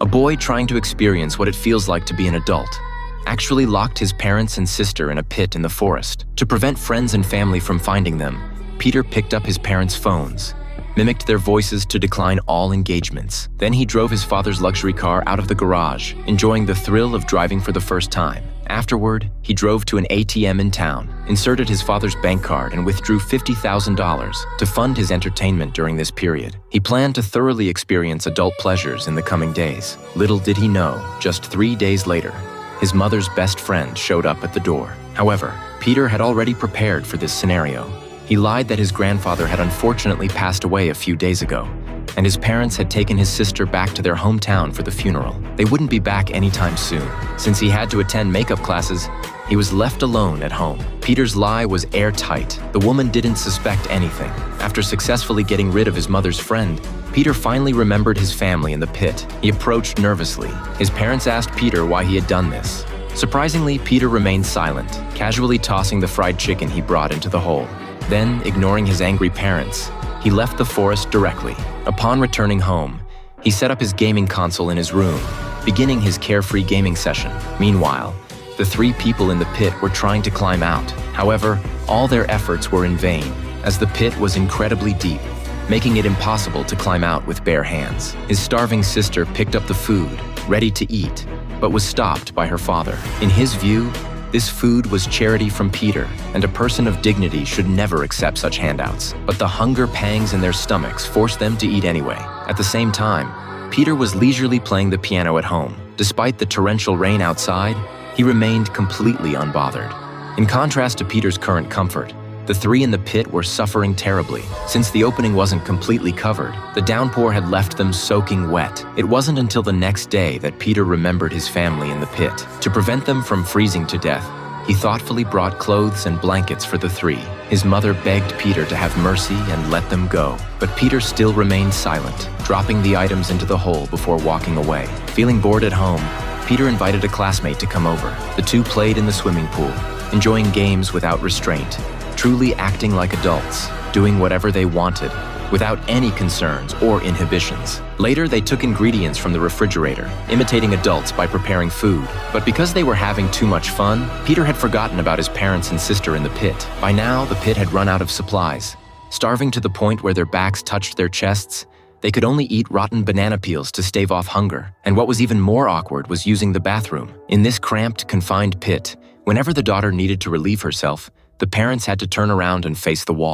A boy trying to experience what it feels like to be an adult actually locked his parents and sister in a pit in the forest. To prevent friends and family from finding them, Peter picked up his parents' phones, mimicked their voices to decline all engagements. Then he drove his father's luxury car out of the garage, enjoying the thrill of driving for the first time. Afterward, he drove to an ATM in town, inserted his father's bank card, and withdrew $50,000 to fund his entertainment during this period. He planned to thoroughly experience adult pleasures in the coming days. Little did he know, just 3 days later, his mother's best friend showed up at the door. However, Peter had already prepared for this scenario. He lied that his grandfather had unfortunately passed away a few days ago, and his parents had taken his sister back to their hometown for the funeral. They wouldn't be back anytime soon. Since he had to attend makeup classes, he was left alone at home. Peter's lie was airtight. The woman didn't suspect anything. After successfully getting rid of his mother's friend, Peter finally remembered his family in the pit. He approached nervously. His parents asked Peter why he had done this. Surprisingly, Peter remained silent, casually tossing the fried chicken he brought into the hole. Then, ignoring his angry parents, he left the forest directly. Upon returning home, he set up his gaming console in his room, beginning his carefree gaming session. Meanwhile, the 3 people in the pit were trying to climb out. However, all their efforts were in vain, as the pit was incredibly deep, making it impossible to climb out with bare hands. His starving sister picked up the food, ready to eat, but was stopped by her father. In his view, this food was charity from Peter, and a person of dignity should never accept such handouts. But the hunger pangs in their stomachs forced them to eat anyway. At the same time, Peter was leisurely playing the piano at home. Despite the torrential rain outside, he remained completely unbothered. In contrast to Peter's current comfort, the 3 in the pit were suffering terribly. Since the opening wasn't completely covered, the downpour had left them soaking wet. It wasn't until the next day that Peter remembered his family in the pit. To prevent them from freezing to death, he thoughtfully brought clothes and blankets for the 3. His mother begged Peter to have mercy and let them go, but Peter still remained silent, dropping the items into the hole before walking away. Feeling bored at home, Peter invited a classmate to come over. The 2 played in the swimming pool, enjoying games without restraint, truly acting like adults, doing whatever they wanted, without any concerns or inhibitions. Later, they took ingredients from the refrigerator, imitating adults by preparing food. But because they were having too much fun, Peter had forgotten about his parents and sister in the pit. By now, the pit had run out of supplies. Starving to the point where their backs touched their chests, they could only eat rotten banana peels to stave off hunger. And what was even more awkward was using the bathroom. In this cramped, confined pit, whenever the daughter needed to relieve herself, the parents had to turn around and face the wall.